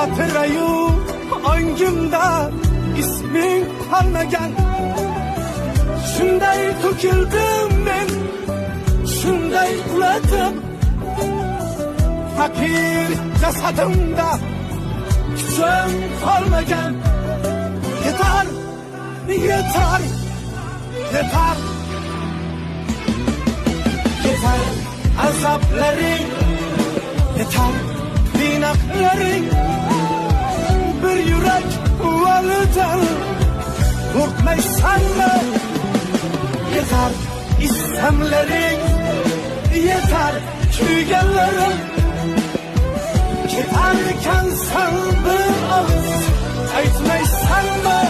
Hatırayı öngümde ismin kalmagan. Şunday to'kildim men, shunday uxladim. Fakir jasadimda kuchim qolmagan. Yetar, yetar, yetar. Yetar azoblaring, yetar qiynoqlaring. Bir yurak validan qo'rqmaysanmi? Yetar istamlaring, yetar kuyganlarim. Ketarkansan bir og'iz aytmaysanmi?